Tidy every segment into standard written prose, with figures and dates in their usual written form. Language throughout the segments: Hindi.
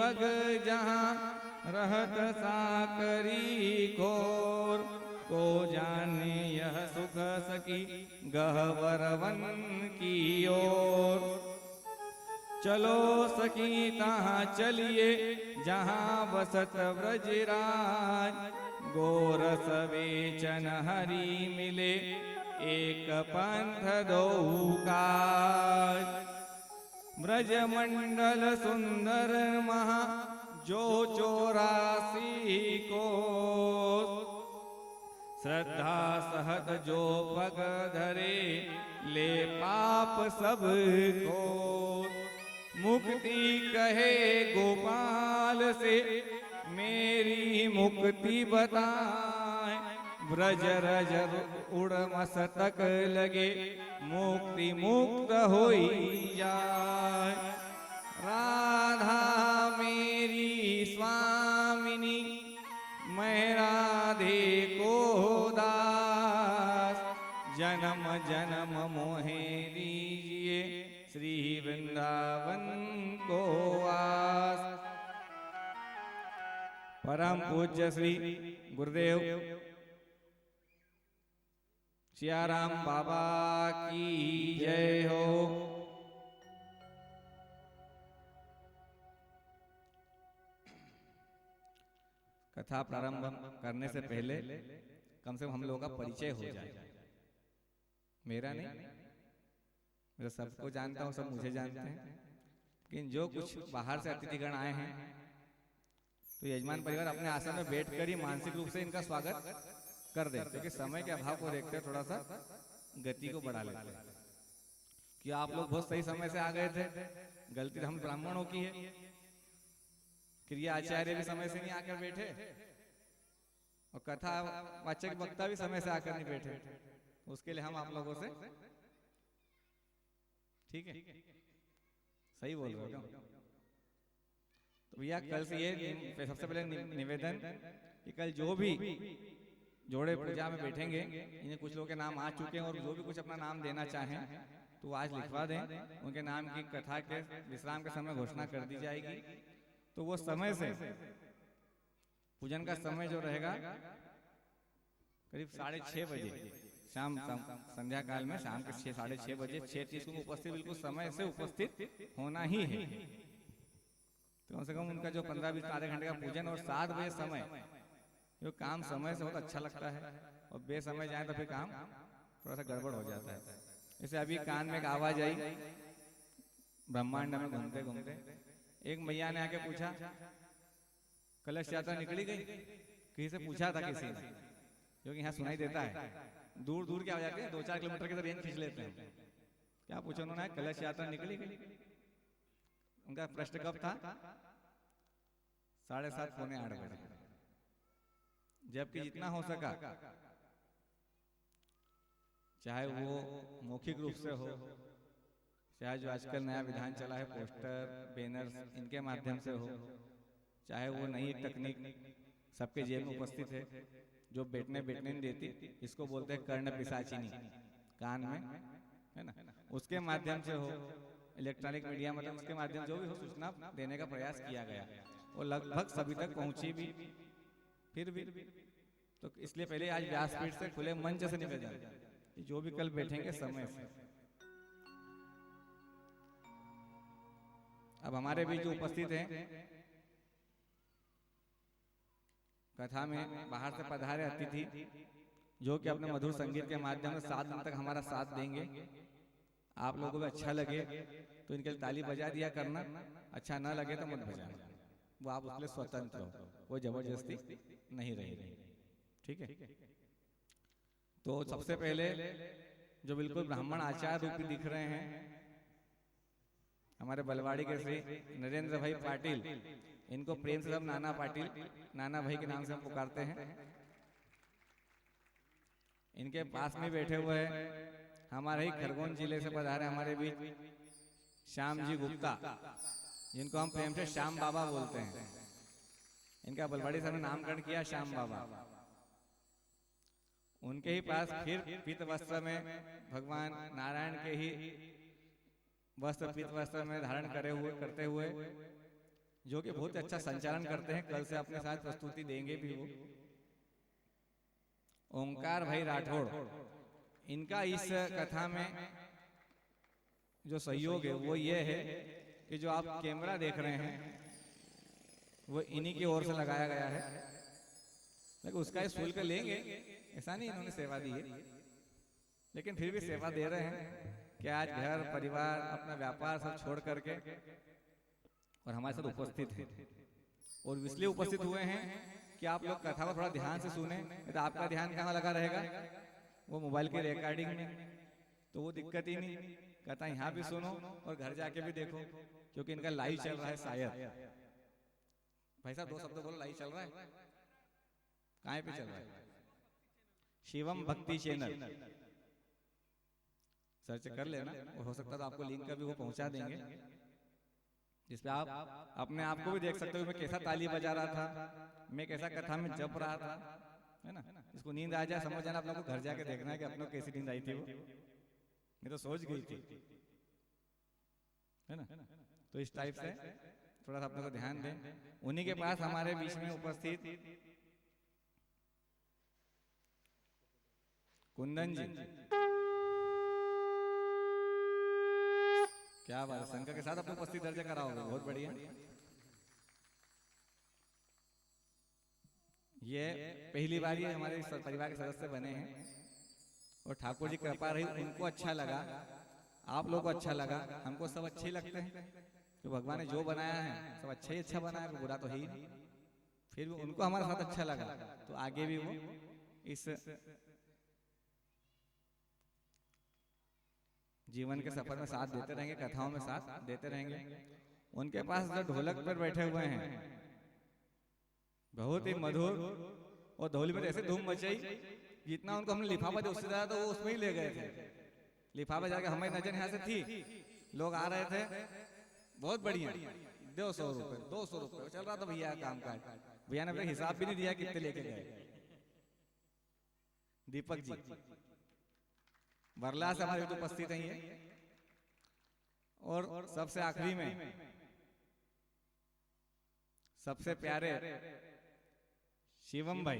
पग जहाँ रहत साकरी खोर, को जाने यह सुख सकी गहवर वन की ओर। चलो सखी तहाँ चलिए जहाँ बसत ब्रजराज, गोरस बेचन हरि मिले एक पंथ दो काज। ब्रजमंडल सुंदर महा जो 84 को, श्रद्धा सहत जो पग धरे ले पाप सब को। मुक्ति कहे गोपाल से मेरी मुक्ति बताए, ब्रज रज उड़ मस्तक लगे मुक्ति मुक्त होई जाए। राधा मेरी स्वामिनी मैं राधे को दास, जन्म जन्म मोहे दीजिए श्री वृंदावन को आस। परम पूज्य श्री गुरुदेव सियाराम बाबा की जय हो। कथा प्रारंभ करने से पहले कम से कम हम लोगों का परिचय हो जाए। मेरा नहीं, मैं सबको जानता हूँ, सब मुझे जानते हैं, लेकिन जो कुछ बाहर से अतिथिगण आए हैं तो यजमान परिवार अपने आसन में बैठकर ही मानसिक रूप से इनका स्वागत कर दे, क्योंकि समय के अभाव को देखते थोड़ा सा गति को बढ़ा लेते हैं। कि आप लोग बहुत सही समय से आ गए थे, गलती हम ब्राह्मणों की है। क्रिया आचार्य भी समय से नहीं आकर बैठे और कथा वाचक वक्ता भी समय से आकर नहीं बैठे, उसके लिए हम आप लोगों से ठीक है, सही बोल रहे हो। तो भैया कल से ये सबसे पहले निवेदन कि कल जो भी जोड़े पूजा में बैठेंगे, इन्हें कुछ लोगों के नाम आ चुके हैं और जो भी कुछ अपना नाम देना चाहें तो आज लिखवा दें। उनके नाम की कथा के विश्राम के समय घोषणा कर दी जाएगी। तो वो समय से पूजन का समय जो रहेगा करीब 6:30 बजे शाम संध्या काल में, शाम के 6-6:30 बजे 6:30 को उपस्थित, बिल्कुल समय से उपस्थित होना ही है। तो कम से कम उनका जो 15-20 आधे घंटे का पूजन और 7 बजे समय, जो काम समय से बहुत अच्छा लगता है और बेसमय जाए तो फिर काम थोड़ा सा गड़बड़ हो जाता है। जैसे अभी कान में एक आवाज आई ब्रह्मांड में घूमते घूमते, एक मैया ने आके पूछा कलश यात्रा निकली गई, किसी से पूछा था किसी ने, क्योंकि यहाँ सुनाई देता है, दूर दूर क्या हो जाती है, 2-4 किलोमीटर की तो रेंज खींच लेते हैं। क्या पूछा उन्होंने, कलश यात्रा निकली गई। उनका प्रश्न कब था, 7:30-8 बजे। जबकि जितना हो सका, चाहे वो मौखिक रूप से हो, चाहे जो आजकल नया विधान चला है पोस्टर बैनर्स इनके माध्यम से हो, चाहे वो नई तकनीक सबके जेब में उपस्थित है जो बैठने नहीं देती, इसको बोलते हैं कर्ण पिशाचिनी, कान में है ना, उसके माध्यम से हो, इलेक्ट्रॉनिक मीडिया मतलब उसके माध्यम जो भी हो सूचना देने का प्रयास किया गया, वो लगभग सभी तक पहुंची भी। फिर भी तो इसलिए पहले आज व्यासपीठ से खुले मंच से निवेदन कि जो भी कल बैठेंगे समय से। अब हमारे बीच जो उपस्थित हैं कथा में बाहर से पधारे अतिथि, जो कि अपने मधुर संगीत के माध्यम से 7 दिन तक हमारा साथ देंगे। आप लोगों को भी अच्छा लगे तो इनके लिए ताली बजा दिया करना, अच्छा ना लगे तो मत बजाना, वो आप उसके लिए स्वतंत्र हो, वो जबरदस्ती नहीं रहेगी, ठीक है। तो सबसे पहले जो बिल्कुल ब्राह्मण आचार्य रूपी दिख रहे हैं हमारे बलवाड़ी के श्री नरेंद्र भाई पाटिल, इनको प्रेम से सब नाना पाटिल, नाना भाई के नाम से हम पुकारते हैं। इनके पास में बैठे हुए हैं हमारे ही खरगोन जिले से पधारे हमारे बीच श्याम जी गुप्ता, जिनको हम प्रेम से श्याम बाबा बोलते हैं। इनका बलवाड़ी से नामकरण किया श्याम बाबा। उनके ही पास फिर पीत वस्त्र में भगवान नारायण के ही वस्त्र पीत वस्त्र में धारण करते हुए जो कि बहुत अच्छा संचालन करते हैं, कल से अपने साथ प्रस्तुति देंगे भी वो। ओंकार भाई राठौड़, इनका इस कथा में जो सहयोग है वो ये है कि जो आप कैमरा देख रहे हैं वो इन्हीं की ओर से लगाया गया है, लेकिन उसका ही शुल्क लेंगे, ऐसा नहीं इन्होंने सेवा दी है, लेकिन फिर भी सेवा दे रहे हैं कि आज घर परिवार अपना व्यापार सब छोड़ करके और हमारे साथ उपस्थित हैं। और इसलिए उपस्थित हुए हैं कि आप लोग कथा को थोड़ा ध्यान से सुने, तो आपका ध्यान कहाँ लगा रहेगा, वो मोबाइल की रिकॉर्डिंग में, तो वो दिक्कत ही नहीं। कथा यहाँ भी सुनो और घर जाके भी देखो, क्योंकि इनका लाइव चल रहा है। शायद भाई साहब 2 शब्द बोलो, लाइव चल रहा है, कहाँ पे चल रहा है? शिवम भक्ति चैनल सर्च कर लेना, और हो सकता है तो आपको लिंक का भी वो पहुंचा देंगे, जिसपे आप अपने आप को भी देख सकते हो। मैं कैसा ताली बजा रहा था, मैं कैसा कथा में जप रहा था, है ना। इसको नींद आ जाए समझ जाना, आप लोगों को घर जाके देखना है कि अपनों को कैसी नींद आई थी। वो मैं तो सोच गई थी, है ना। तो इस टाइप से थोड़ा सा अपने को ध्यान दें। उन्हीं के पास हमारे बीच में उपस्थित कुंदन जी, क्या बात है, शंकर के साथ अपने उपस्थित दर्ज कराओगे, बहुत बढ़िया। ये पहली बार ये हमारे परिवार के सदस्य बने हैं, और ठाकुर जी कृपा रही, उनको अच्छा लगा, आप लोगों को अच्छा लगा, हमको सब अच्छे ही लगते हैं, कि भगवान ने जो बनाया है सब अच्छा ही अच्छा बनाया है, बुरा तो है ही नहीं। फिर भी उनको हमारे साथ अच्छा लगा, तो आगे भी वो इस जीवन के सफर में साथ देते रहेंगे, कथाओं में साथ देते रहेंगे। उनके पास जो ढोलक पर बैठे हुए हैं, बहुत ही मधुर, और धौली में ऐसे धूम मचाई, जितना उनको हमने लिफाफा दिया उससे ज्यादा तो वो उसमें ही ले गए थे। लिफाफा जाके हमारी नजर यहाँ से थी, लोग आ रहे थे, बहुत बढ़िया, 200 रुपए 200 रुपए चल रहा था भैया काम काज। भैया ने हिसाब भी नहीं दिया कितने लेके गए। दीपक जी बरला से हमारे तो उपस्थित हैं ये, और सबसे आखिरी में सबसे प्यारे शिवम भाई,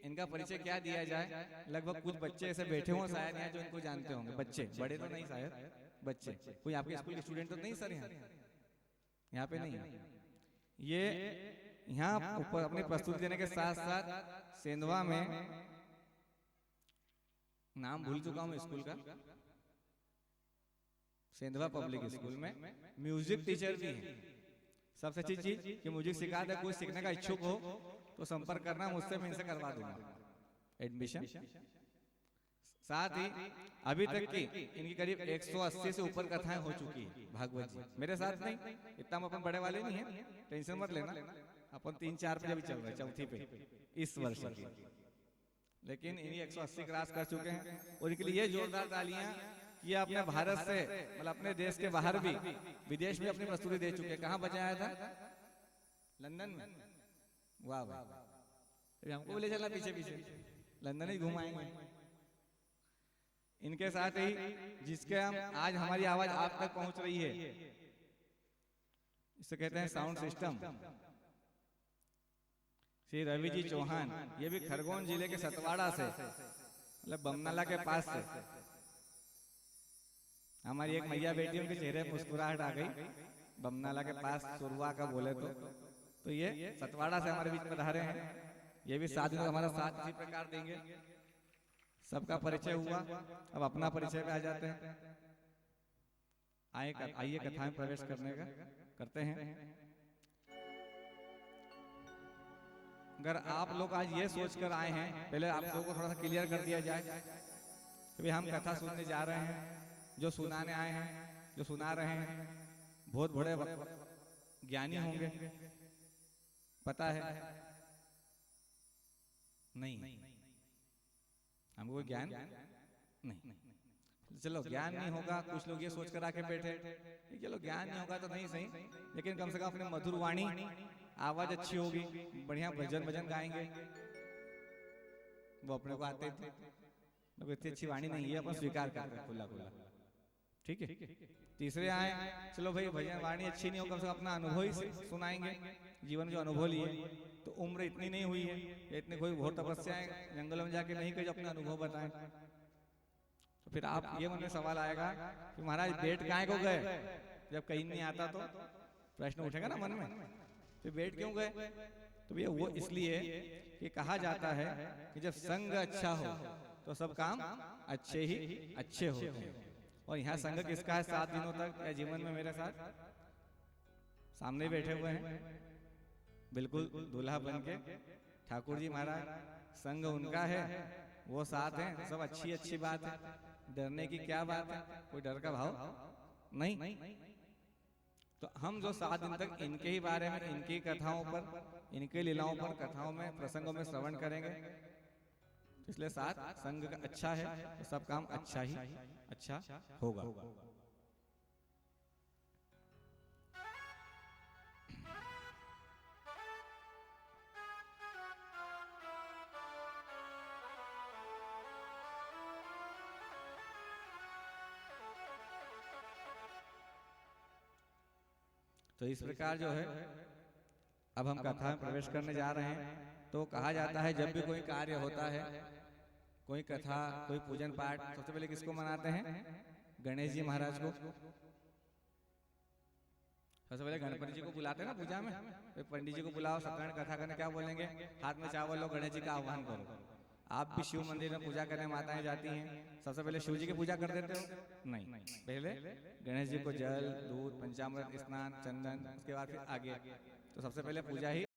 इनका परिचय क्या दिया जाए। लगभग कुछ बच्चे ऐसे बैठे हों शायद यहाँ जो इनको जानते होंगे, बच्चे, बड़े तो नहीं शायद, बच्चे। कोई आपके स्कूल के स्टूडेंट तो नहीं सर? यहाँ पे नहीं। ये यहाँ ऊपर अपनी प्रस्तुति देने के साथ साथ सेंधवा में, नाम भूल चुका हूँ स्कूल का, सेंधवा पब्लिक स्कूल में म्यूजिक टीचर भी है। सबसे अच्छी चीज कि म्यूजिक सिखा दे, कोई सीखने का इच्छुक हो तो संपर्क करना मुझसे, मैं इनसे करवा दूंगा एडमिशन। साथ ही अभी तक की इनकी करीब 180 से ऊपर कथाएं हो चुकी है भागवत जी। मेरे साथ नहीं, इतना हम अपन बड़े वाले नहीं है, टेंशन मत लेना, अपन 3-4 पे अभी चल रहे, चौथी पे इस वर्ष की, लेकिन इन्हीं 180 क्रॉस कर चुके हैं। और इनके लिए ये जोरदार तालियां, ये अपने भारत से मतलब अपने देश के बाहर भी, विदेश में अपनी प्रस्तुति दे चुके हैं। कहाँ बजाया था? लंदन में। वाह वाह, हमको ले चलना पीछे पीछे, लंदन ही घुमाएंगे। इनके साथ ही जिसके हम आज हमारी आवाज आप तक पहुंच रही है, इसे कहते हैं साउंड सिस्टम, श्री रवि जी चौहान। ये भी खरगोन जिले के सतवाड़ा से, मतलब बमनाला के पास से। हमारी एक मैया बेटी, उनके चेहरे पर मुस्कुराहट आ गई, बमनाला के पास सुरवा का बोले तो ये सतवाड़ा से हमारे बीच में रह रहे हैं। ये भी साथ में हमारा साथ इसी प्रकार देंगे। सबका परिचय हुआ, अब अपना परिचय पे आ जाते हैं। आइए कथाएं प्रवेश करते हैं। अगर आप लोग आज ये सोचकर आए हैं, पहले आप लोगों को थोड़ा सा क्लियर कर दिया जाए कि हम कथा सुनने जा रहे हैं, जो सुनाने आए हैं, जो सुना रहे हैं बहुत बड़े ज्ञानी होंगे, पता है? नहीं, हमको ज्ञान नहीं। चलो ज्ञान नहीं होगा, कुछ लोग ये सोच कर आके बैठे, चलो ज्ञान नहीं होगा तो नहीं सही, लेकिन कम से कम अपनी मधुर वाणी, आवाज अच्छी होगी, बढ़िया भजन गाएंगे, वो अपने को आते थे। इतनी अच्छी वाणी नहीं है, अपन स्वीकार करते खुला खुला, ठीक है। तीसरे आए, चलो भाई भजन वाणी अच्छी नहीं हो, कम से कम अपना अनुभव ही सुनाएंगे, जीवन जो अनुभव लिए। तो उम्र इतनी नहीं हुई है, इतने कोई बहुत तपस्याएं जंगलों में जाके नहीं, कि जो अपना अनुभव बताएं। तो फिर आप ये मन में सवाल आएगा कि महाराज बेट काहे को गए, जब कहीं नहीं आता तो प्रश्न उठेगा ना मन में, फिर बेट क्यों गए? तो ये वो इसलिए कि कहा जाता है कि जब संग अच्छा हो तो सब काम अच्छे ही अच्छे होते हैं। और यहाँ संग किसका है 7 दिनों तक या जीवन में मेरे साथ सामने बैठे हुए हैं, बिल्कुल दूल्हा बन के ठाकुर जी महाराज, संग उनका है, वो साथ हैं, सब अच्छी अच्छी बात है, डरने की क्या बात है, कोई डर का भाव नहीं। तो हम जो 7 दिन तक इनके ही बारे में, इनकी कथाओं पर, इनके लीलाओं पर, कथाओं में, प्रसंगों में श्रवण करेंगे, इसलिए 7 संग का अच्छा है तो सब काम अच्छा ही अच्छा होगा। तो इस प्रकार जो है अब हम कथा में प्रवेश करने जा रहे हैं। तो कहा जाता है जब भी कोई कार्य होता है, कोई कथा, कोई पूजन पाठ, सबसे पहले किसको मनाते हैं? गणेश जी महाराज को। सबसे पहले गणपति जी को बुलाते हैं ना पूजा में, फिर पंडित जी को बुलाओ, सत्यनारायण कथा करने, क्या बोलेंगे? हाथ में चावल लो, गणेश जी का आह्वान करो। आप भी शिव मंदिर में पूजा करने माताएं जाती हैं, सबसे पहले शिव जी की पूजा कर देते हो? नहीं, पहले गणेश जी को जल, दूध, पंचामृत, स्नान, चंदन, उसके बाद फिर आगे। तो सबसे पहले पूजा ही